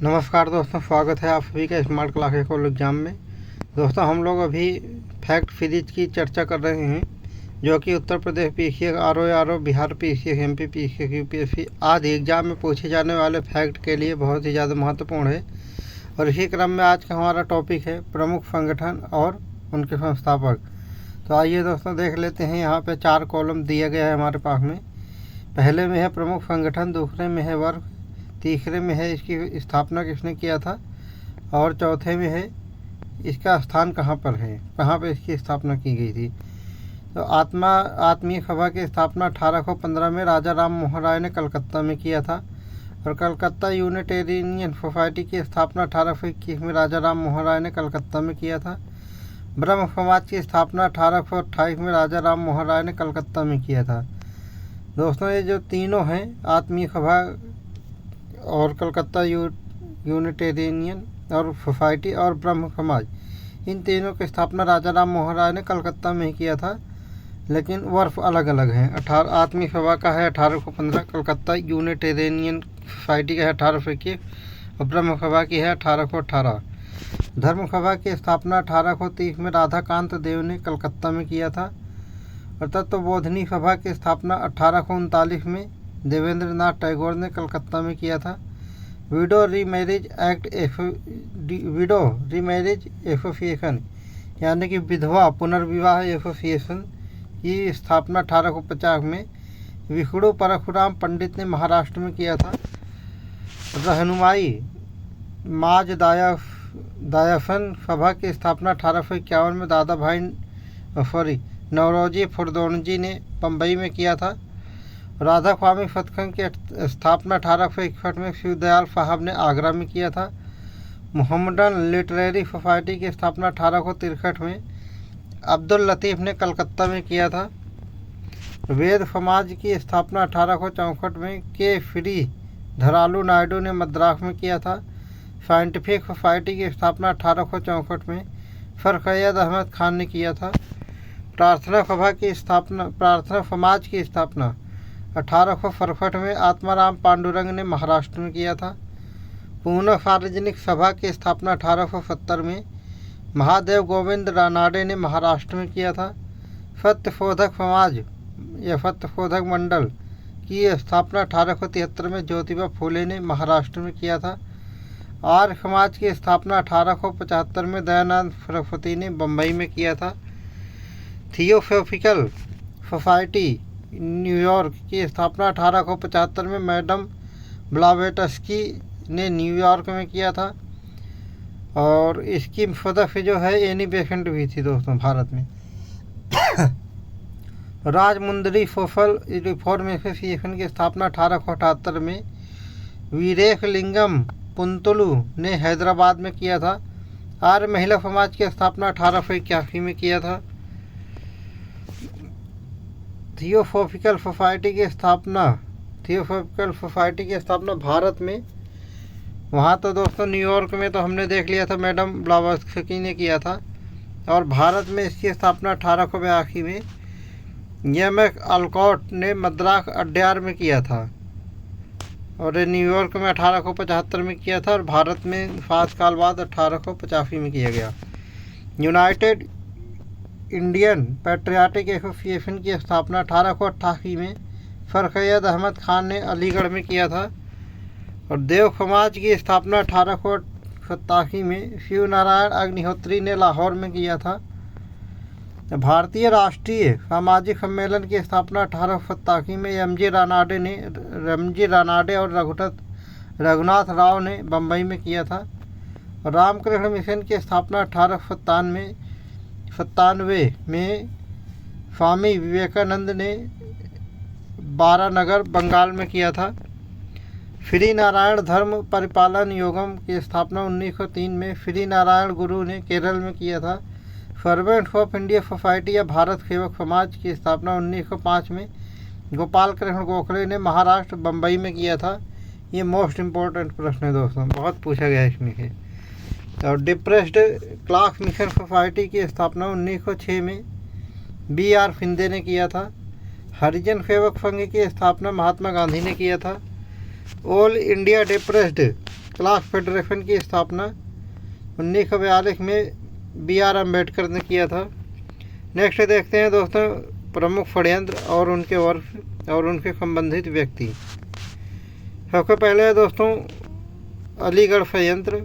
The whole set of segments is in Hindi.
नमस्कार दोस्तों, स्वागत है आप सभी का स्मार्ट क्लास एकोल एग्ज़ाम में। दोस्तों, हम लोग अभी फैक्ट सीरीज की चर्चा कर रहे हैं, जो कि Uttar Pradesh PCS, RO, Bihar PCS, MP PCS, UPSC आदि एग्ज़ाम में पूछे जाने वाले फैक्ट के लिए बहुत ही ज़्यादा महत्वपूर्ण है। और इसी क्रम में आज का हमारा टॉपिक है प्रमुख संगठन और उनके संस्थापक। तो आइए दोस्तों देख लेते हैं। यहाँ पे 4 कॉलम दिया गया है हमारे पास में। पहले में है प्रमुख संगठन, दूसरे में है वर्ग, तीसरे में है इसकी स्थापना किसने किया था, और चौथे में है इसका स्थान कहाँ पर है, कहाँ पर इसकी स्थापना की गई थी। तो आत्मीय सभा की स्थापना 1815 में राजा राम मोहन राय ने कलकत्ता में किया था। और कलकत्ता यूनिटेरियन सोसाइटी की स्थापना 1821 में राजा राम मोहन राय ने कलकत्ता में किया था। ब्रह्म समाज की स्थापना 1828 में राजा राम मोहन राय ने कलकत्ता में किया था। दोस्तों, ये जो तीनों हैं, आत्मीय सभा और कलकत्ता यूनिटेरियन और सोसाइटी और ब्रह्म समाज, इन तीनों की स्थापना राजा राम मोहन राय ने कलकत्ता में ही किया था, लेकिन वर्ष अलग अलग हैं। आत्मीय सभा का है 1815, कलकत्ता यूनिटेरियन सोसाइटी का है 1821 और ब्रह्म सभा की है 1818। धर्म सभा की स्थापना 1830 में राधाकांत देव ने कलकत्ता में किया था। और तत्वबोधिनी सभा की स्थापना 1839 में देवेंद्र नाथ टैगोर ने कलकत्ता में किया था। विडो रीमैरिज एसोसिएशन यानी कि विधवा पुनर्विवाह एसोसिएशन की स्थापना 1850 में विष्णु परशुराम पंडित ने महाराष्ट्र में किया था। रहनुमाई माज दायफन सभा की स्थापना 1851 में नौरोजी फुरदोनजी ने बम्बई में किया था। राधा स्वामी सत्संग की स्थापना 1861 में शिवदयाल साहब ने आगरा में किया था। मोहम्मदन लिटरेरी सोसाइटी की स्थापना 1863 में अब्दुल लतीफ़ ने कलकत्ता में किया था। वेद समाज की स्थापना 1864 में के श्री धरालू नायडू ने मद्रास में किया था। साइंटिफिक सोसाइटी की स्थापना 1864 में सर सैयद अहमद खान ने किया था। प्रार्थना समाज की स्थापना 1867 में आत्माराम पांडुरंग ने महाराष्ट्र में किया था। पूना सार्वजनिक सभा की स्थापना 1870 में महादेव गोविंद रानाडे ने महाराष्ट्र में किया था। सत्यशोधक समाज या सत्यशोधक मंडल की स्थापना 1873 में ज्योतिबा फूले ने महाराष्ट्र में किया था। आर्य समाज की स्थापना 1875 में दयानंद सरस्वती ने बम्बई में किया था। थियोसॉफिकल सोसाइटी न्यूयॉर्क की स्थापना 1875 में मैडम ब्लावेटस्की ने न्यूयॉर्क में किया था। और इसकी सदस्य जो है एनी बेसेंट भी थी दोस्तों भारत में। राजमुंदरी सोशल रिफॉर्म एसोसिएशन की स्थापना 1878 में वीरेशलिंगम पुंतुलु ने हैदराबाद में किया था। आर्य महिला समाज की स्थापना 1881 में किया था। थियोसॉफिकल सोसाइटी की स्थापना भारत में, वहाँ तो दोस्तों न्यूयॉर्क में तो हमने देख लिया था, मैडम ब्लावत्स्की ने किया था। और भारत में इसकी स्थापना 1882 में एम.एस. अल्कॉट ने मद्रास अड्यार में किया था। और न्यूयॉर्क में 1875 में किया था और भारत में 7 साल बाद 1885 में किया गया। यूनाइटेड इंडियन पैट्रियाटिक एसोसिएशन की स्थापना 1888 में सर सैयद अहमद खान ने अलीगढ़ में किया था। और देव समाज की स्थापना 1887 में शिव नारायण अग्निहोत्री ने लाहौर में किया था। भारतीय राष्ट्रीय सामाजिक सम्मेलन की स्थापना 1887 में एमजी रानाडे और रघुनाथ राव ने बम्बई में किया था। रामकृष्ण मिशन की स्थापना 1897 में स्वामी विवेकानंद ने बारानगर बंगाल में किया था। श्री नारायण धर्म परिपालन योगम की स्थापना 1903 में श्री नारायण गुरु ने केरल में किया था। सर्वेंट्स ऑफ इंडिया सोसाइटी या भारत सेवक समाज की स्थापना 1905 में गोपाल कृष्ण गोखले ने महाराष्ट्र बम्बई में किया था। ये मोस्ट इम्पोर्टेंट प्रश्न है दोस्तों, बहुत पूछा गया इसमें से। और डिप्रेस्ड क्लास मिशन सोसाइटी की स्थापना 1906 में B.R. शिंदे ने किया था। हरिजन सेवक संघ की स्थापना महात्मा गांधी ने किया था। All India depressed class federation की स्थापना 1942 में BR अम्बेडकर ने किया था। नेक्स्ट देखते हैं दोस्तों प्रमुख षड्यंत्र और उनके वर्ष और उनके संबंधित व्यक्ति। सबसे पहले है दोस्तों अलीगढ़ षड्यंत्र।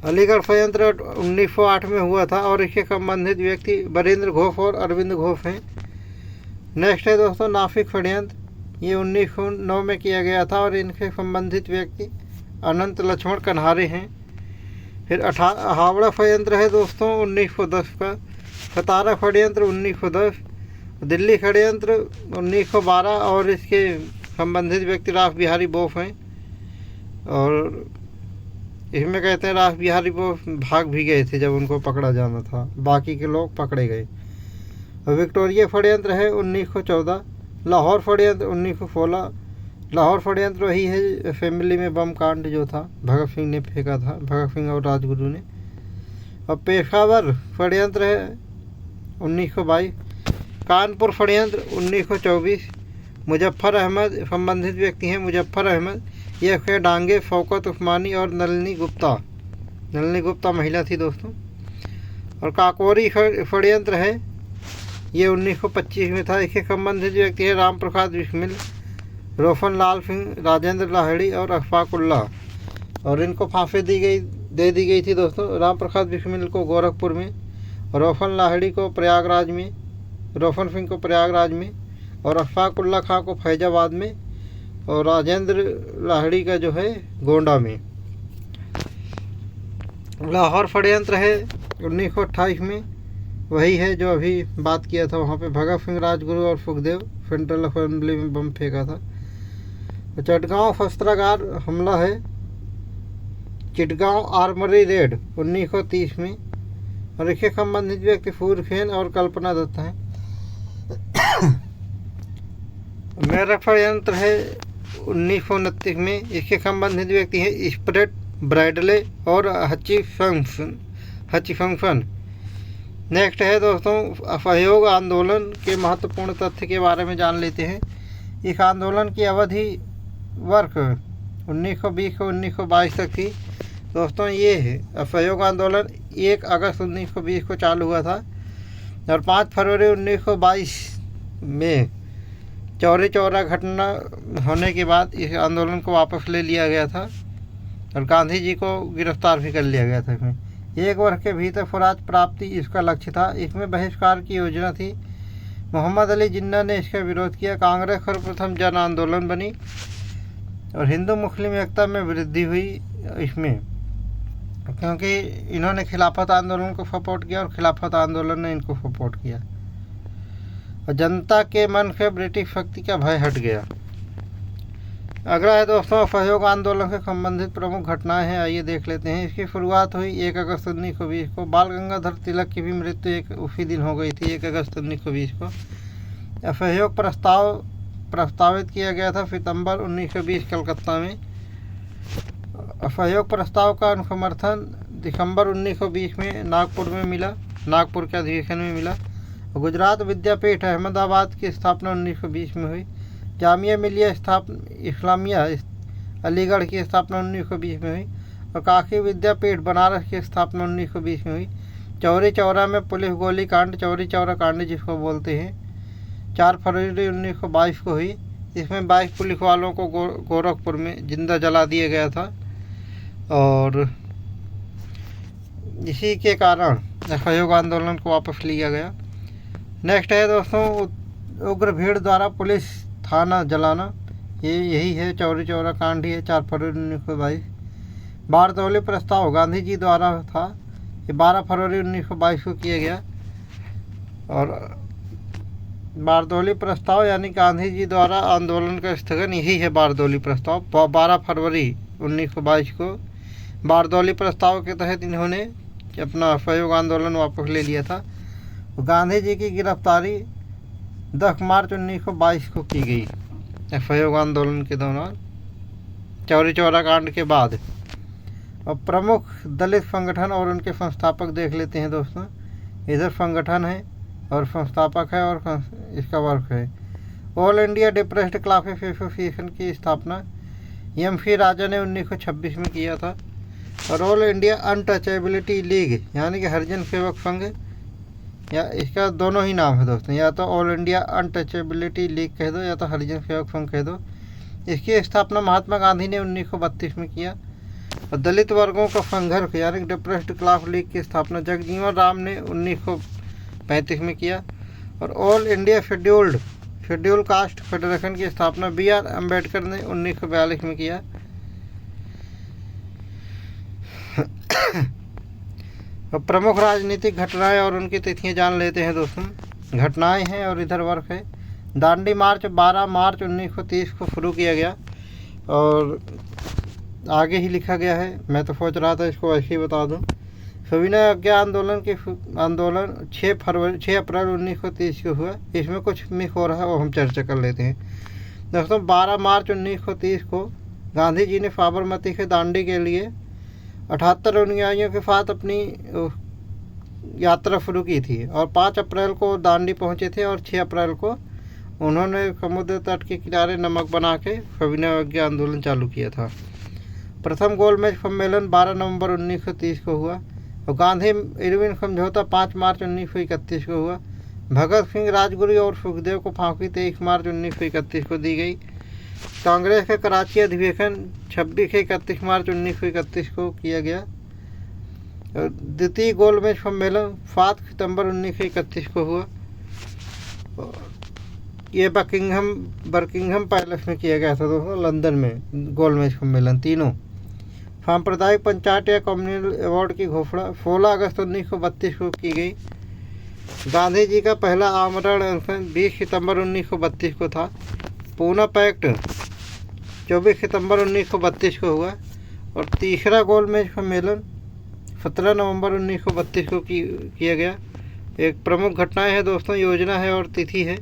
अलीगढ़ षड्यंत्र 1908 में हुआ था और इसके संबंधित व्यक्ति बरिंद्र घोष और अरविंद घोष हैं। नेक्स्ट है दोस्तों नासिक षड्यंत्र, ये 1909 में किया गया था और इनके संबंधित व्यक्ति अनंत लक्ष्मण कन्हारे हैं। फिर हावड़ा षड्यंत्र है दोस्तों 1910 का। सतारा षड्यंत्र 1910, दिल्ली षड्यंत्र 1912 और इसके संबंधित व्यक्ति रास बिहारी बोस हैं। और इसमें कहते हैं रास बिहारी बोस भाग भी गए थे जब उनको पकड़ा जाना था, बाकी के लोग पकड़े गए। और विक्टोरिया षड्यंत्र है 1914। लाहौर षड्यंत्र 1916। लाहौर षड्यंत्र वही है असेंबली में बम कांड जो था, भगत सिंह ने फेंका था, भगत सिंह और राजगुरु ने। और पेशावर षड्यंत्र है 1922। कानपुर षड्यंत्र 1924। मुजफ्फर अहमद संबंधित व्यक्ति हैं मुजफ्फर अहमद, ये थे डांगे, शौकत उस्मानी और नलिनी गुप्ता। नलिनी गुप्ता महिला थी दोस्तों। और काकोरी षड्यंत्र है, ये 1925 में था। इसके संबंधित व्यक्ति है राम प्रसाद बिस्मिल, रोशन लाल सिंह, राजेंद्र लाहिड़ी और अशफाकुल्ला। और इनको फांसी दे दी गई थी दोस्तों। राम प्रसाद बिस्मिल को गोरखपुर में, रोशन लाहिड़ी को प्रयागराज में, रोशन सिंह को प्रयागराज में, और अशफाकुल्ला खां को फैजाबाद में, और राजेंद्र लाहिड़ी का जो है गोंडा में। लाहौर षड्यंत्र है 1928 में, वही है जो अभी बात किया था। वहाँ पे भगत सिंह, राजगुरु और सुखदेव सेंट्रल असेंबली में बम फेंका था। चिटगांव शस्त्रागार हमला है, चिटगांव आर्मरी रेड 1930 में। और इसके संबंधित व्यक्ति फूरखेन और कल्पना दत्त हैं। मेरठ षड्यंत्र है 1929 में। इसके संबंधित व्यक्ति हैं स्प्रेट ब्राइडले और हचिफंक्शन। नेक्स्ट है दोस्तों असहयोग आंदोलन के महत्वपूर्ण तथ्य के बारे में जान लेते हैं। इस आंदोलन की अवधि वर्ष 1920 से 1922 तक थी दोस्तों। ये है असहयोग आंदोलन 1 अगस्त 1920 को चालू हुआ था और 5 फरवरी 1922 में चौरी चौरा घटना होने के बाद इस आंदोलन को वापस ले लिया गया था और गांधी जी को गिरफ्तार भी कर लिया गया था। इसमें 1 वर्ष के भीतर स्वराज प्राप्ति इसका लक्ष्य था। इसमें बहिष्कार की योजना थी। मोहम्मद अली जिन्ना ने इसका विरोध किया। कांग्रेस सर्वप्रथम जन आंदोलन बनी और हिंदू मुस्लिम एकता में वृद्धि हुई इसमें, क्योंकि इन्होंने खिलाफत आंदोलन को सपोर्ट किया और खिलाफत आंदोलन ने इनको सपोर्ट किया। और जनता के मन से ब्रिटिश शक्ति का भय हट गया। अगला है दोस्तों असहयोग आंदोलन से संबंधित प्रमुख घटनाएं हैं, आइए देख लेते हैं। इसकी शुरुआत हुई 1 अगस्त 1920 को। बाल गंगाधर तिलक की भी मृत्यु उसी दिन हो गई थी, 1 अगस्त 1920 को। असहयोग प्रस्तावित किया गया था सितंबर 1920 कलकत्ता में। असहयोग प्रस्ताव का समर्थन दिसंबर 1920 में नागपुर में मिला, नागपुर के अधिवेशन में मिला। गुजरात विद्यापीठ अहमदाबाद की स्थापना 1920 में हुई। जामिया मिलिया इस्लामिया अलीगढ़ की स्थापना 1920 में हुई और काशी विद्यापीठ बनारस की स्थापना 1920 में हुई। चौरी चौरा में पुलिस गोली कांड, चौरी चौरा कांड जिसको बोलते हैं, 4 फरवरी 1922 को हुई। इसमें 22 पुलिस वालों को गोरखपुर में जिंदा जला दिया गया था और इसी के कारण असहयोग आंदोलन को वापस लिया गया। नेक्स्ट है दोस्तों उग्र भीड़ द्वारा पुलिस थाना जलाना, यही है चौरी चौरा कांड ही है, 4 फरवरी 1922। बारदौली प्रस्ताव गांधी जी द्वारा था, ये 12 फरवरी 1922 को किया गया। और बारदौली प्रस्ताव यानी गांधी जी द्वारा आंदोलन का स्थगन, यही है बारदौली प्रस्ताव। 12 फरवरी 1922 को बारदौली प्रस्ताव के तहत इन्होंने अपना असहयोग आंदोलन वापस ले लिया था। गांधी जी की गिरफ्तारी 10 मार्च 1922 को की गई असहयोग आंदोलन के दौरान, चौरी चौरा कांड के बाद। और प्रमुख दलित संगठन और उनके संस्थापक देख लेते हैं दोस्तों। इधर संगठन है और संस्थापक है और इसका वर्क है। All India depressed classes association की स्थापना एम.सी. राजा ने 1926 में किया था। और ऑल इंडिया अनटचेबिलिटी लीग यानी कि हरिजन सेवक संघ, या इसका दोनों ही नाम है दोस्तों, या तो ऑल इंडिया अनटचेबिलिटी लीग कह दो या तो हरिजन सेवक संघ कह दो। इसकी स्थापना महात्मा गांधी ने 1932 में किया। और दलित वर्गों का संघर्ष यानी कि डिप्रेस्ड क्लास लीग की स्थापना जगजीवन राम ने 1935 में किया। और all India schedule caste federation की स्थापना B.R. अम्बेडकर ने 1942 में किया। प्रमुख राजनीतिक घटनाएं और उनकी तिथियां जान लेते हैं दोस्तों। घटनाएं हैं और इधर वर्क है। दांडी मार्च 12 मार्च 1930 को शुरू किया गया और आगे ही लिखा गया है, मैं तो सोच रहा था इसको ऐसे ही बता दूं। सविनय अवज्ञा आंदोलन 6 अप्रैल 1930 को हुआ। इसमें कुछ मिस हो रहा है वो हम चर्चा कर लेते हैं दोस्तों। 12 मार्च 1930 को गांधी जी ने साबरमती से दांडी के लिए 78 अनुयायियों के साथ अपनी यात्रा शुरू की थी और 5 अप्रैल को दांडी पहुंचे थे और 6 अप्रैल को उन्होंने समुद्र तट के किनारे नमक बना के सविनय अवज्ञा आंदोलन चालू किया था। प्रथम गोलमेज सम्मेलन 12 नवंबर 1930 को हुआ और गांधी इरविन समझौता 5 मार्च 1931 को हुआ। भगत सिंह, राजगुरु और सुखदेव को फांसी 23 मार्च 1931 को दी गई। कांग्रेस का कराची अधिवेशन 26 से 31 मार्च 1931 को किया गया। द्वितीय गोलमेज सम्मेलन 7 सितंबर 1931 को हुआ। ये बकिंघम पैलेस में किया गया था दोस्तों, लंदन में गोलमेज सम्मेलन तीनों। सांप्रदायिक पंचायत या कम्युनल अवार्ड की घोषणा 16 अगस्त 1932 को की गई। गांधी जी का पहला आमरण अनशन 20 सितंबर 1932 को था। पूना पैक्ट 24 सितंबर 1932 को हुआ और तीसरा गोलमेज सम्मेलन 17 नवंबर 1932 को किया गया। एक प्रमुख घटनाएं है दोस्तों, योजना है और तिथि है।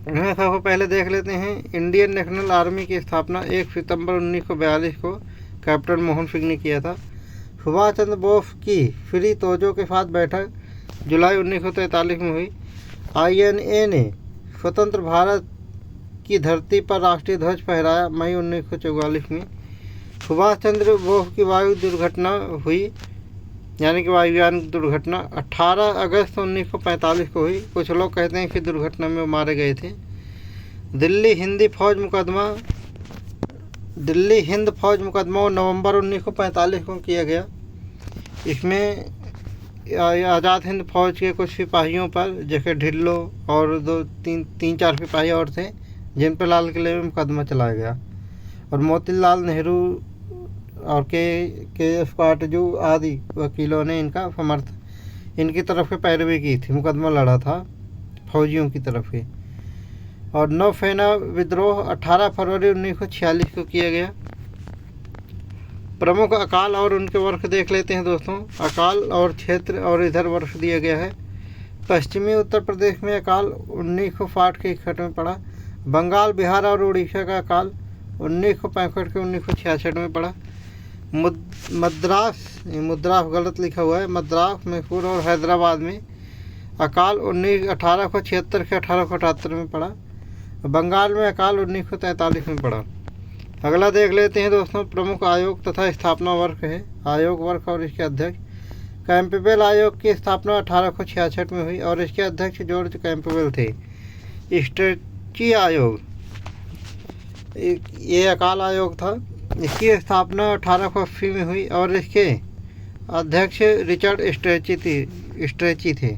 सबसे पहले देख लेते हैं। इंडियन नेशनल आर्मी की स्थापना 1 सितंबर 1942 को कैप्टन मोहन सिंह ने किया था। सुभाष चंद्र बोस की फ्री तोजो के साथ बैठक जुलाई 1943 में हुई। INA ने स्वतंत्र भारत की धरती पर राष्ट्रीय ध्वज फहराया मई 1944 में। सुभाष चंद्र बोस की वायु दुर्घटना हुई यानी कि वायुयान दुर्घटना 18 अगस्त 1945 को हुई। कुछ लोग कहते हैं कि दुर्घटना में मारे गए थे। दिल्ली हिंद फौज मुकदमा नवंबर 1945 को किया गया। इसमें आज़ाद हिंद फौज के कुछ सिपाहियों पर, जैसे ढिल्लो और 2-3-4 सिपाही और थे, जिन पर लाल किले में मुकदमा चलाया गया। और मोतीलाल नेहरू और के काटजू आदि वकीलों ने इनकी तरफ से पैरवी की थी, मुकदमा लड़ा था फौजियों की तरफ से। और नौसेना विद्रोह 18 फरवरी 1946 को किया गया। प्रमुख अकाल और उनके वर्ष देख लेते हैं दोस्तों। अकाल और क्षेत्र और इधर वर्ष दिया गया है। पश्चिमी उत्तर प्रदेश में अकाल 1960 के 61 में पड़ा। बंगाल, बिहार और उड़ीसा का अकाल 1965 के 1966 में पड़ा। मद्रास गलत लिखा हुआ है, मद्रास, मैसूर और हैदराबाद में अकाल 1876 के 1878 में पड़ा। बंगाल में अकाल 1943 में पड़ा। अगला देख लेते हैं दोस्तों। प्रमुख आयोग तथा स्थापना वर्ष है। आयोग वर्ष और इसके अध्यक्ष। कैंपबेल आयोग की स्थापना 1866 में हुई और इसके अध्यक्ष जॉर्ज कैंपबेल थे। स्ट्रेची आयोग, ये अकाल आयोग था। इसकी स्थापना 1880 में हुई और इसके अध्यक्ष रिचर्ड स्ट्रेची थे।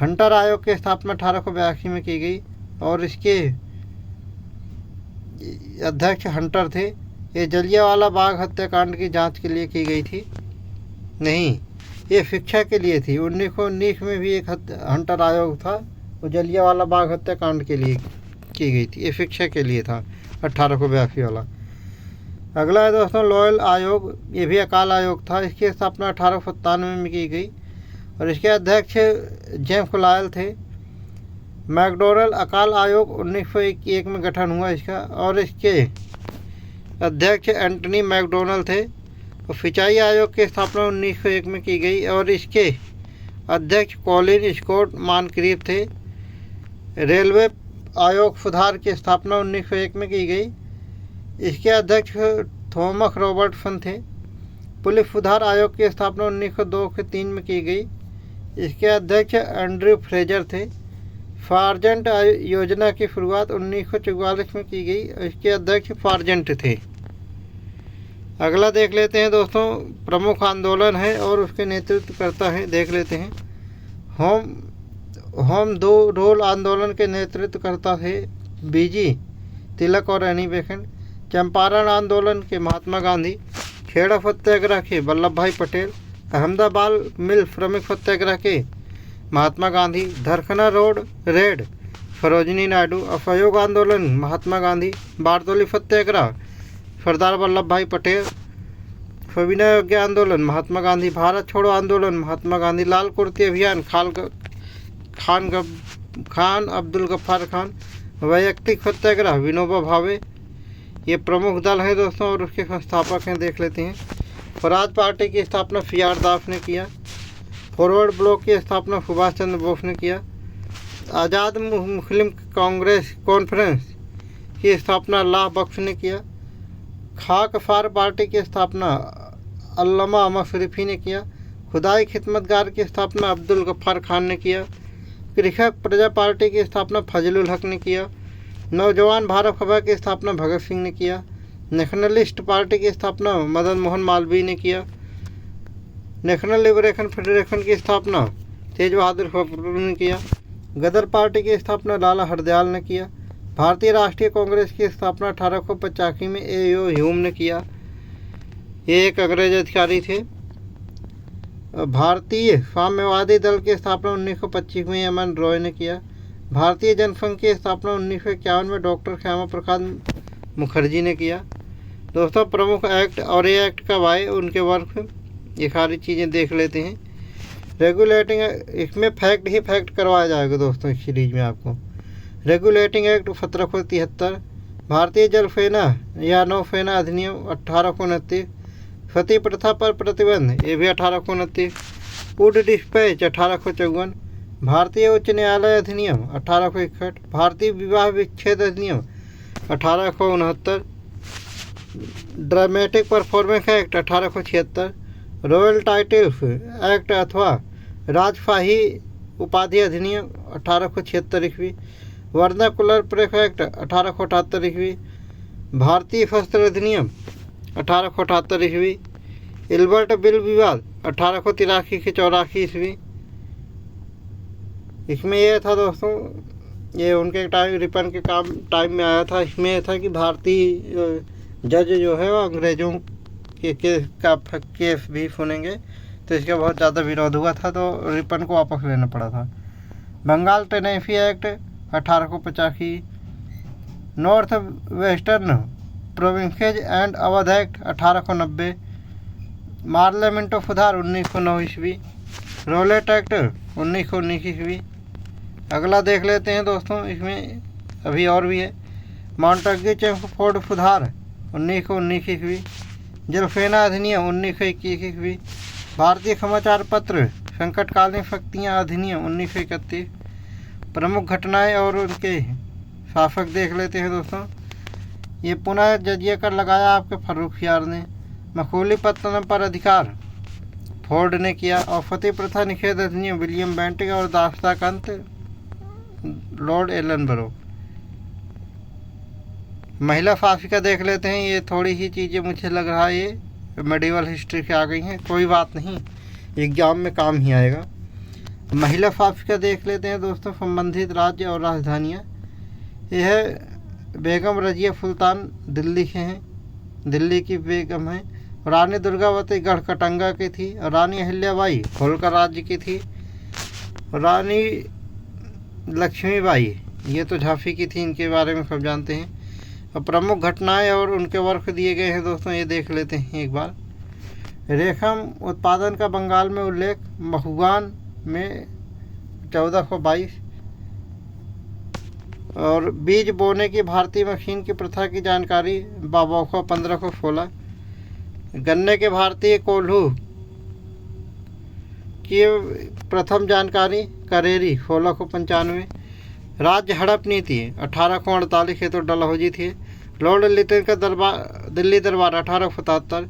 हंटर आयोग की स्थापना 1882 में की गई और इसके अध्यक्ष हंटर थे। ये जलियांवाला बाग हत्याकांड की जांच के लिए की गई थी, नहीं, ये शिक्षा के लिए थी। 1919 में भी एक हंटर आयोग था, वो जलियांवाला बाग हत्याकांड के लिए की गई थी। ये शिक्षा के लिए था 1882 वाला। अगला है दोस्तों लॉयल आयोग, ये भी अकाल आयोग था। इसकी स्थापना 1897 में की गई और इसके अध्यक्ष जेम्स लॉयल थे। मैकडोनल्ड अकाल आयोग 1901 में गठन हुआ इसका और इसके अध्यक्ष एंटनी मैकडोनल्ड थे। और सिंचाई आयोग की स्थापना 1901 में की गई और इसके अध्यक्ष कॉलिन स्कॉट मानक्रीफ थे। रेलवे आयोग सुधार की स्थापना 1901 में की गई। इसके अध्यक्ष थॉमस रॉबर्टसन थे। पुलिस सुधार आयोग की स्थापना 1902 के 3 में की गई। इसके अध्यक्ष एंड्रयू फ्रेजर थे। सार्जेंट योजना की शुरुआत 1944 में की गई। इसके अध्यक्ष सार्जेंट थे। अगला देख लेते हैं दोस्तों, प्रमुख आंदोलन है और उसके नेतृत्व करता है, देख लेते हैं। होम दो रोल आंदोलन के नेतृत्व करता थे बीजी तिलक और एनी बेसेंट। चंपारण आंदोलन के महात्मा गांधी। खेड़ा सत्याग्रह के वल्लभ भाई पटेल। अहमदाबाद मिल श्रमिक सत्याग्रह के महात्मा गांधी। Dharasana road raid Sarojini Naidu. असहयोग आंदोलन महात्मा गांधी। बारदोली सत्याग्रह सरदार वल्लभ भाई पटेल। सविनय योग्य आंदोलन महात्मा गांधी। भारत छोड़ो आंदोलन महात्मा गांधी। लाल कुर्ती अभियान खान अब्दुल गफ्फार खान। वैयक्तिक सत्याग्रह विनोबा भावे। ये प्रमुख दल है दोस्तों और उसके संस्थापक हैं, देख लेते हैं। स्वराज पार्टी की स्थापना सीआर दास ने किया। फॉरवर्ड ब्लॉक की स्थापना सुभाष चंद्र बोस ने किया। आज़ाद मुस्लिम कांग्रेस कॉन्फ्रेंस की स्थापना अल्लाह बख्श ने किया। खाकसार पार्टी की स्थापना अल्लामा अमर शरीफी ने किया। खुदाई खिदमतगार की स्थापना अब्दुल गफ्फार खान ने किया। कृषक प्रजा पार्टी की स्थापना फजलुल हक ने किया। नौजवान भारत सभा की स्थापना भगत सिंह ने किया। नेशनलिस्ट पार्टी की स्थापना मदन मोहन मालवीय ने किया। नेशनल लिबरेशन फेडरेशन की स्थापना तेज बहादुर सप्रू ने किया। गदर पार्टी की स्थापना लाला हरदयाल ने किया। भारतीय राष्ट्रीय कांग्रेस की स्थापना 1885 में ए.ओ. ह्यूम ने किया। ये एक अंग्रेज अधिकारी थे। भारतीय साम्यवादी दल की स्थापना 1925 में एम.एन. रॉय ने किया। भारतीय जनसंघ की स्थापना 1951 में डॉक्टर श्यामा प्रसाद मुखर्जी ने किया। दोस्तों प्रमुख एक्ट और ये एक्ट कब आए, उनके वर्क, ये सारी चीज़ें देख लेते हैं। रेगुलेटिंग, इसमें फैक्ट ही फैक्ट करवाया जाएगा दोस्तों इस सीरीज में आपको। Regulating act 1773। भारतीय जल सेना या नौसेना अधिनियम 1829। सती प्रथा पर प्रतिबंध, ये भी 1829। Wood dispatch 1854। भारतीय उच्च न्यायालय अधिनियम 1861। भारतीय विवाह विच्छेद अधिनियम 1869। Dramatic performance act 1876। Royal titles act अथवा राजशाही उपाधि अधिनियम 1876 ईस्वी। वर्नाकुलर प्रेस एक्ट 1878 ईस्वी। भारतीय शस्त्र अधिनियम 1878 ईस्वी। इल्बर्ट बिल विवाद 1883 से 84 ईस्वी। इसमें यह था दोस्तों, ये उनके टाइम रिपन के टाइम में आया था। इसमें यह था कि भारतीय जज जो है वो अंग्रेज़ों के केस भी सुनेंगे, तो इसका बहुत ज़्यादा विरोध हुआ था, तो रिपन को वापस लेना पड़ा था। Bengal tenancy act 1885। North western provinces and Awadh act 1890। पार्लियामेंटो सुधार 1909 ईस्वी। रोलेट एक्ट 1919 ईस्वी। अगला देख लेते हैं दोस्तों, इसमें अभी और भी है। मॉन्टेग्यू चेम्सफोर्ड सुधार 1919 ईस्वी। जलसेना अधिनियम 1921 ईस्वी। भारतीय समाचार पत्र संकटकालीन शक्तियाँ अधिनियम 1931। प्रमुख घटनाएं और उनके शासक देख लेते हैं दोस्तों। ये पुनः जजिया कर लगाया आपके फर्रुखियार ने। मखूलीपत्तनम पर अधिकार फोर्ड ने किया। और सती प्रथा निषेध अधिनियम विलियम बेंटिक और दास्ता कंत लॉर्ड एलनबरो। महिला फांसी का देख लेते हैं। ये थोड़ी ही चीज़ें मुझे लग रहा है ये मेडिवल हिस्ट्री से आ गई हैं, कोई बात नहीं, एग्जाम में काम ही आएगा। महिला फांसी का देख लेते हैं दोस्तों। संबंधित राज्य और राजधानियाँ, यह बेगम रजिया सुल्तान दिल्ली के हैं, दिल्ली की बेगम है। रानी दुर्गावती गढ़कटंगा की थी। रानी अहिल्याबाई होलकर राज्य की थी। रानी लक्ष्मीबाई ये तो झांसी की थी, इनके बारे में सब जानते हैं। और प्रमुख घटनाएं और उनके वर्ष दिए गए हैं दोस्तों, ये देख लेते हैं एक बार। रेशम उत्पादन का बंगाल में उल्लेख, महुआन में 1422। और बीज बोने की भारतीय मशीन की प्रथा की जानकारी बाबोखो 1516। गन्ने के भारतीय कोल्हू की प्रथम जानकारी करेरी 1695। राज्य हड़प नीति 1848, ये तो डलहौजी थी। लॉर्ड लिटन का Delhi Durbar 1877,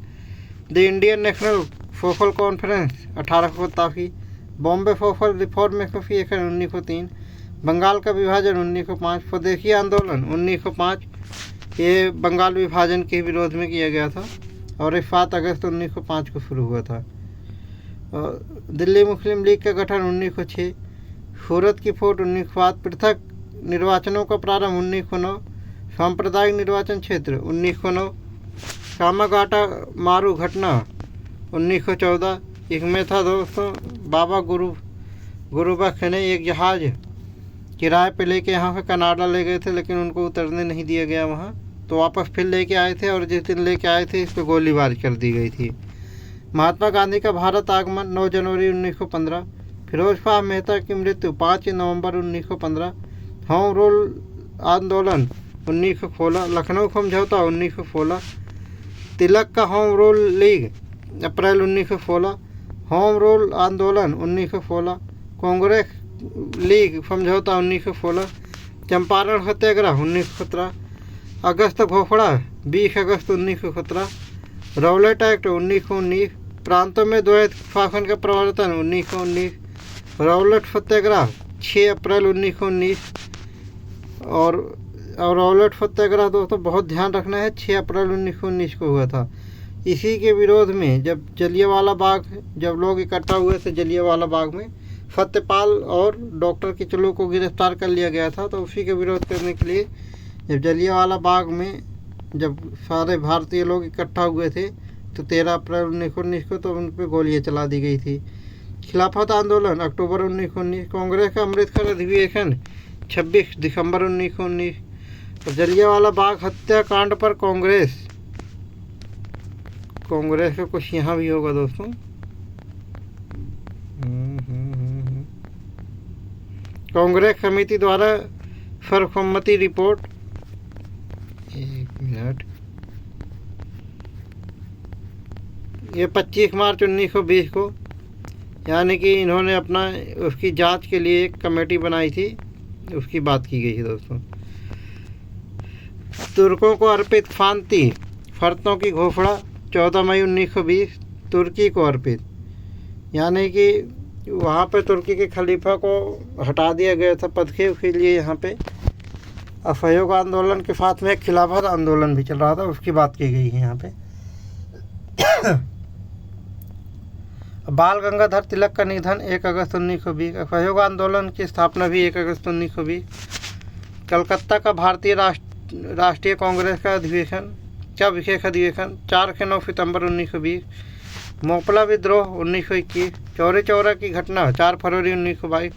the Indian national फोकल कॉन्फ्रेंस 1887, बॉम्बे फोकल रिफॉर्म एसोसिएशन 1903, बंगाल का विभाजन 1905, स्वदेशी आंदोलन 1905, ये बंगाल विभाजन के विरोध में किया गया था और ये 7 अगस्त 1905 को शुरू हुआ था। दिल्ली मुस्लिम लीग का गठन 1906, सूरत की फौट 1907, पृथक निर्वाचनों का प्रारंभ 1909, सांप्रदायिक निर्वाचन क्षेत्र 1909, कामागाटा मारू घटना 1914। इसमें था दोस्तों बाबा गुरुबख्श ने एक जहाज़ किराए पे लेके यहाँ से कनाडा ले गए थे, लेकिन उनको उतरने नहीं दिया गया वहाँ, तो वापस फिर लेके आए थे और जिस दिन लेके आए थे इस पर गोलीबारी कर दी गई थी। महात्मा गांधी का भारत आगमन 9 जनवरी 1915, फिरोज शाह मेहता की मृत्यु 5 नवंबर 1915, होम रूल आंदोलन 1916, लखनऊ समझौता 1916, तिलक का होम रूल लीग अप्रैल 1916, होम रूल आंदोलन 1916, कांग्रेस लीग समझौता 1916, चंपारण सत्याग्रह 1917, अगस्त घोषणा 20 अगस्त 1917, रौलेट एक्ट 1919, प्रांतों में द्वैत शासन का प्रवर्तन 1919, रौलेट सत्याग्रह 6 अप्रैल 1919, और रौलेट सत्याग्रह दोस्तों बहुत ध्यान रखना है 6 अप्रैल 1919 को हुआ था। इसी के विरोध में जब जलियांवाला बाग, जब लोग इकट्ठा हुए थे जलियांवाला बाग में, सत्यपाल और डॉक्टर किचलू को गिरफ्तार कर लिया गया था। तो उसी के विरोध करने के लिए जब जलियांवाला बाग में जब सारे भारतीय लोग इकट्ठा हुए थे तो 13 अप्रैल 1919 को तो उन पर गोलियां चला दी गई थी। खिलाफत आंदोलन अक्टूबर 1919, कांग्रेस का अमृतसर अधिवेशन 26 दिसंबर 1919, और जलियांवाला बाग हत्याकांड पर कांग्रेस का कुछ यहाँ भी होगा दोस्तों। कांग्रेस समिति द्वारा सर्वसम्मति रिपोर्ट, एक मिनट, ये 25 मार्च 1920 को, यानी कि इन्होंने अपना उसकी जांच के लिए एक कमेटी बनाई थी, उसकी बात की गई है दोस्तों। तुर्कों को अर्पित शांति शर्तों की घोषणा 14 मई 1920, तुर्की को अर्पित, यानी कि वहाँ पे तुर्की के खलीफा को हटा दिया गया था पद के लिए। यहाँ पे असहयोग आंदोलन के साथ में एक खिलाफत आंदोलन भी चल रहा था, उसकी बात की गई है यहाँ पे। बाल गंगाधर तिलक का निधन 1 अगस्त 1920, असहयोग आंदोलन की स्थापना भी 1 अगस्त 1920, कलकत्ता का भारतीय राष्ट्रीय कांग्रेस का अधिवेशन का विशेष अधिवेशन 4 से 9 सितंबर 1920, मोपला विद्रोह 1921, चौरी चौरा की घटना 4 फरवरी 1922,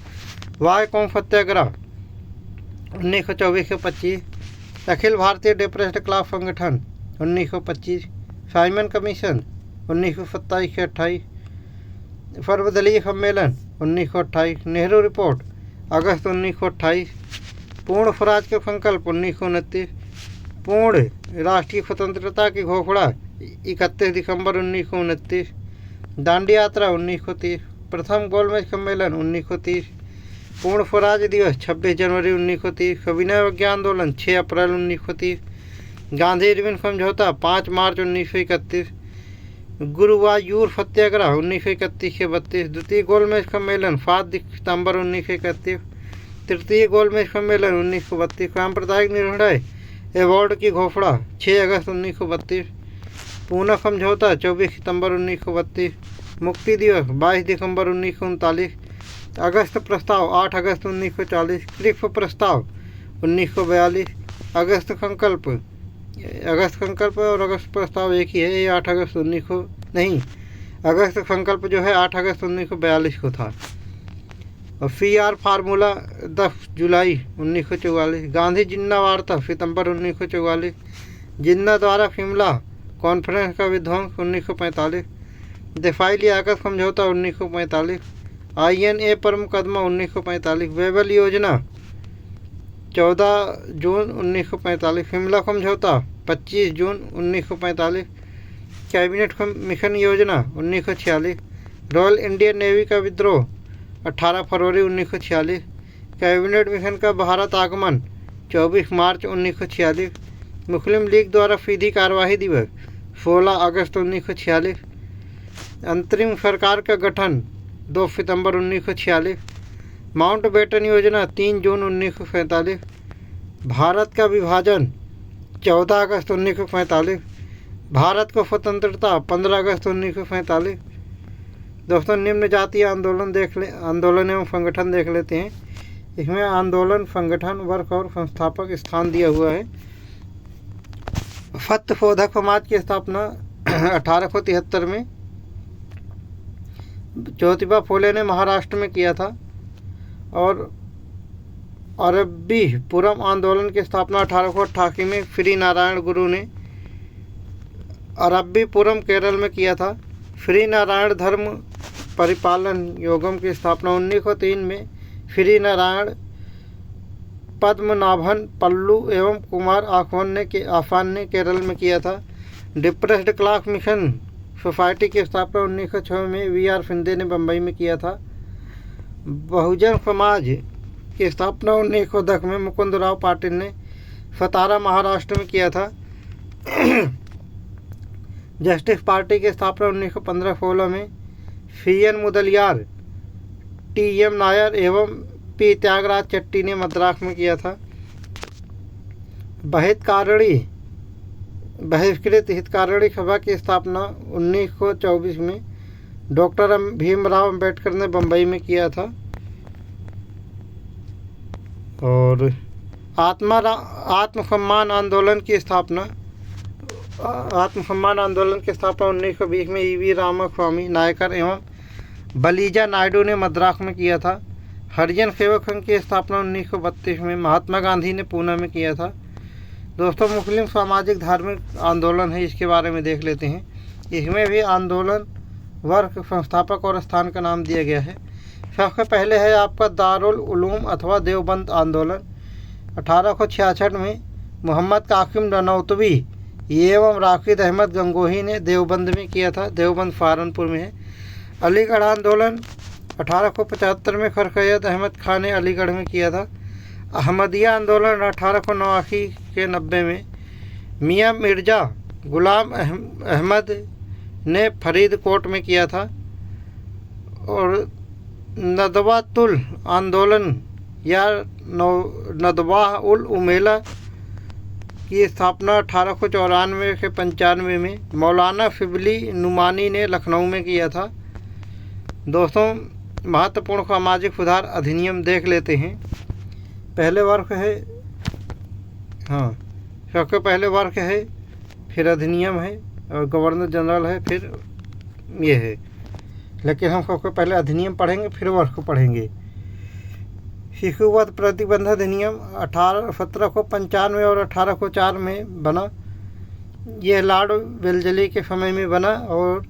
वाय कौम सत्याग्रह 1924 से 25, अखिल भारतीय डेप्रेस्ड क्लास संगठन 1925, साइमन कमीशन 1927 से 28, सर्वदलीय सम्मेलन 1928, नेहरू रिपोर्ट अगस्त 1928, पूर्ण स्वराज के संकल्प 1929, पूर्ण राष्ट्रीय स्वतंत्रता की घोषणा 31 दिसंबर 1929, दांडी यात्रा 1930, प्रथम गोलमेज सम्मेलन 1930, पूर्ण स्वराज दिवस 26 जनवरी 1930, सविनय अवज्ञा आंदोलन 6 अप्रैल 1930, गांधी इरविन समझौता 5 मार्च 1931, गुरुवायूर सत्याग्रह 1931 से 32, द्वितीय गोलमेज सम्मेलन 7 सितंबर 1931, तृतीय गोलमेज सम्मेलन 1932, सांप्रदायिक निर्णय अवार्ड की घोषणा 6 अगस्त 1932, पूना समझौता 24 सितंबर 1932, मुक्ति दिवस 22 दिसंबर 1939, अगस्त प्रस्ताव 8 अगस्त 1940, क्रिप्स प्रस्ताव 1942, अगस्त संकल्प और अगस्त प्रस्ताव एक ही है, ये 8 अगस्त 19 नहीं, अगस्त संकल्प जो है 8 अगस्त 1942 को था। और CR फार्मूला 10 जुलाई 1944, गांधी जिन्ना वार्ता सितंबर 1944, जिन्ना द्वारा शिमला कॉन्फ्रेंस का विध्वंस 1945, दफाई लियाकत समझौता 1945, INA पर मुकदमा 1945, वेबल योजना 14 जून 1945, शिमला समझौता 25 जून 1945, कैबिनेट मिशन योजना 1946, रॉयल इंडियन नेवी का विद्रोह 18 फरवरी 1946, कैबिनेट मिशन का भारत आगमन 24 मार्च 1946, मुस्लिम लीग द्वारा विधि कार्यवाही दिवस 16 अगस्त 1946। अंतरिम सरकार का गठन 2 सितंबर 1946। माउंटबेटन योजना 3 जून 1947। भारत का विभाजन 14 अगस्त 1945। भारत को स्वतंत्रता 15 अगस्त 1947। दोस्तों, निम्न जातीय आंदोलन एवं संगठन देख लेते हैं। इसमें आंदोलन, संगठन, वर्ग और संस्थापक स्थान दिया हुआ है। सत्यशोधक समाज की स्थापना 1873 में ज्योतिबा फुले ने महाराष्ट्र में किया था। और अरबी पुरम आंदोलन की स्थापना 1888 में श्री नारायण गुरु ने अरबी पुरम केरल में किया था। श्री नारायण धर्म परिपालन योगम की स्थापना 1903 में श्री नारायण पद्मनाभन पल्लू एवं कुमार आफान ने केरल में किया था। डिप्रेस्ड क्लास मिशन सोसाइटी की स्थापना 1906 में वी.आर. शिंदे ने बम्बई में किया था। बहुजन समाज की स्थापना 1910 में मुकुंदराव पाटिल ने सतारा महाराष्ट्र में किया था। जस्टिस पार्टी की स्थापना 1915-16 में सी.एन. मुदलियार, टी.एम. नायर एवं पी. त्यागराज चट्टी ने मद्रास में किया था। बहिष्कृत हितकारिणी सभा की स्थापना 1924 में डॉक्टर भीमराव अंबेडकर ने बम्बई में किया था। और आत्मसम्मान आंदोलन की स्थापना 1920 में ई.वी. रामास्वामी नायकर एवं बलीजा नायडू ने मद्रास में किया था। हरिजन सेवक संघ की स्थापना 1932 में महात्मा गांधी ने पूना में किया था। दोस्तों, मुस्लिम सामाजिक धार्मिक आंदोलन है, इसके बारे में देख लेते हैं। इसमें भी आंदोलन, वर्ग, संस्थापक और स्थान का नाम दिया गया है। सबसे पहले है आपका दारुल उलूम अथवा देवबंद आंदोलन। 1866 में मोहम्मद कासिम ननौतवी एवं राशिद अहमद गंगोही ने देवबंद में किया था। देवबंद सहारनपुर में है। अलीगढ़ आंदोलन 1875 में सैयद अहमद खान ने अलीगढ़ में किया था। अहमदिया आंदोलन 1889 के 90 में मियाँ मिर्ज़ा गुलाम अहमद ने फरीदकोट में किया था। और नदवातुल आंदोलन या नदवाह उल उमेला की स्थापना 1894 से 95 में मौलाना शिबली नुमानी ने लखनऊ में किया था। दोस्तों, महत्वपूर्ण सामाजिक सुधार अधिनियम देख लेते हैं। पहले वर्ग है, सबसे पहले वर्ग है, फिर अधिनियम है और गवर्नर जनरल है, फिर ये है। लेकिन हम सबसे पहले अधिनियम पढ़ेंगे, फिर वर्ग को पढ़ेंगे। शिशुवध प्रतिबंध अधिनियम 1795 और 1804 में बना। यह लॉर्ड वेल्जली के समय में बना और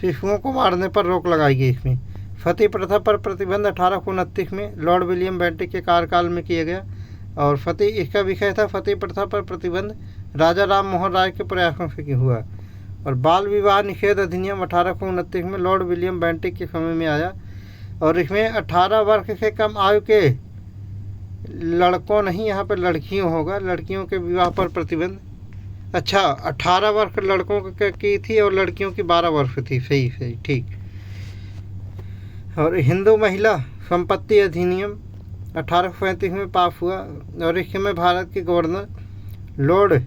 शिशुओं को मारने पर रोक लगाई गई। इसमें सती प्रथा पर प्रतिबंध 1829 में लॉर्ड विलियम बेंटिक के कार्यकाल में किया गया। और सती, इसका विषय था सती प्रथा पर प्रतिबंध राजा राम मोहन राय के प्रयासों से हुआ। और बाल विवाह निषेध अधिनियम 1829 में लॉर्ड विलियम बेंटिक के समय में आया। और इसमें 18 वर्ष से कम आयु के लड़कों नहीं, यहाँ पर लड़कियों होगा, लड़कियों के विवाह पर प्रतिबंध। अच्छा, 18 वर्ष लड़कों की थी और लड़कियों की 12 वर्ष थी। सही, ठीक। और हिंदू महिला संपत्ति अधिनियम 1835 में पास हुआ। और इसमें भारत के गवर्नर लॉर्ड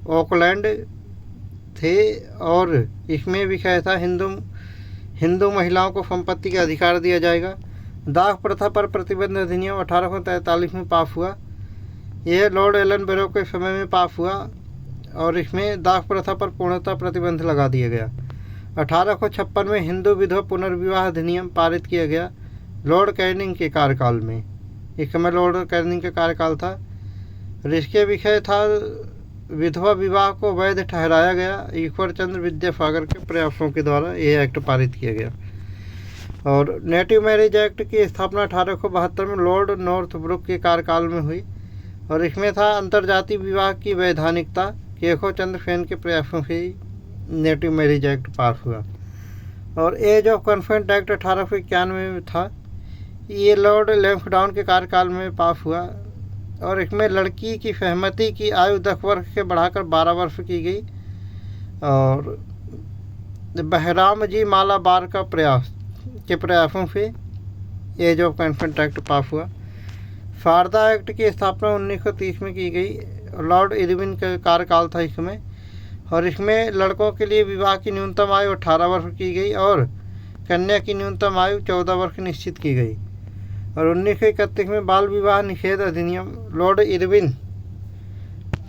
ऑकलैंड थे। और इसमें विषय था हिंदू महिलाओं को संपत्ति का अधिकार दिया जाएगा। दाह प्रथा पर प्रतिबंध अधिनियम 1843 में पास हुआ। यह लॉर्ड एलन बेरो के समय में पास हुआ और इसमें दाह प्रथा पर पूर्णतः प्रतिबंध लगा दिया गया। 1856 में हिंदू विधवा पुनर्विवाह अधिनियम पारित किया गया लॉर्ड कैनिंग के कार्यकाल में। इस समय लॉर्ड कैनिंग का कार्यकाल था। और इसके विषय था विधवा विवाह को वैध ठहराया गया। ईश्वर चंद्र विद्यासागर के प्रयासों के द्वारा यह एक्ट पारित किया गया। और नेटिव मैरिज एक्ट की स्थापना 1872 में लॉर्ड नॉर्थब्रुक के कार्यकाल में हुई। और इसमें था अंतर्जातीय विवाह की वैधानिकता। केशव चंद्र सेन के प्रयासों से नेटिव मैरिज एक्ट पास हुआ। और एज ऑफ कंसेंट एक्ट 1891 में था। ये लॉर्ड लैम्सडाउन के कार्यकाल में पास हुआ। और इसमें लड़की की सहमति की आयु 10 वर्ष से बढ़ाकर 12 वर्ष की गई। और बहराम जी मालाबार का प्रयासों से age of consent act pass हुआ। शारदा एक्ट की स्थापना 1930 में की गई। लॉर्ड इरविन का कार्यकाल था इसमें। और इसमें लड़कों के लिए विवाह की न्यूनतम आयु 18 वर्ष की गई और कन्या की न्यूनतम आयु 14 वर्ष निश्चित की गई। और 1931 में बाल विवाह निषेध अधिनियम लॉर्ड इरविन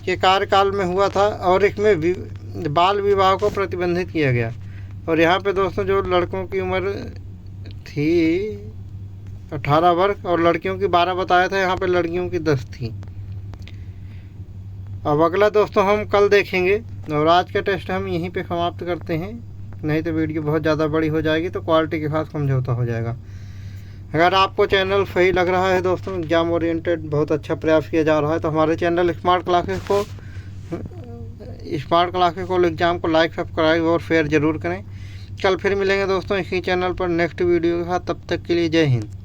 के कार्यकाल में हुआ था और इसमें बाल विवाह को प्रतिबंधित किया गया। और यहाँ पे दोस्तों जो लड़कों की उम्र थी 18 वर्ष और लड़कियों की 12 बताया था, यहाँ पे लड़कियों की 10 थी। अब अगला दोस्तों हम कल देखेंगे। और आज का टेस्ट हम यहीं पे समाप्त करते हैं, नहीं तो वीडियो बहुत ज़्यादा बड़ी हो जाएगी तो क्वालिटी के साथ समझौता हो जाएगा। अगर आपको चैनल सही लग रहा है दोस्तों, एग्जाम ओरिएंटेड बहुत अच्छा प्रयास किया जा रहा है, तो हमारे चैनल स्मार्ट क्लासेस को एग्जाम को लाइक सब्सक्राइब और शेयर ज़रूर करें। कल फिर मिलेंगे दोस्तों इसी चैनल पर नेक्स्ट वीडियो के साथ। तब तक के लिए जय हिंद।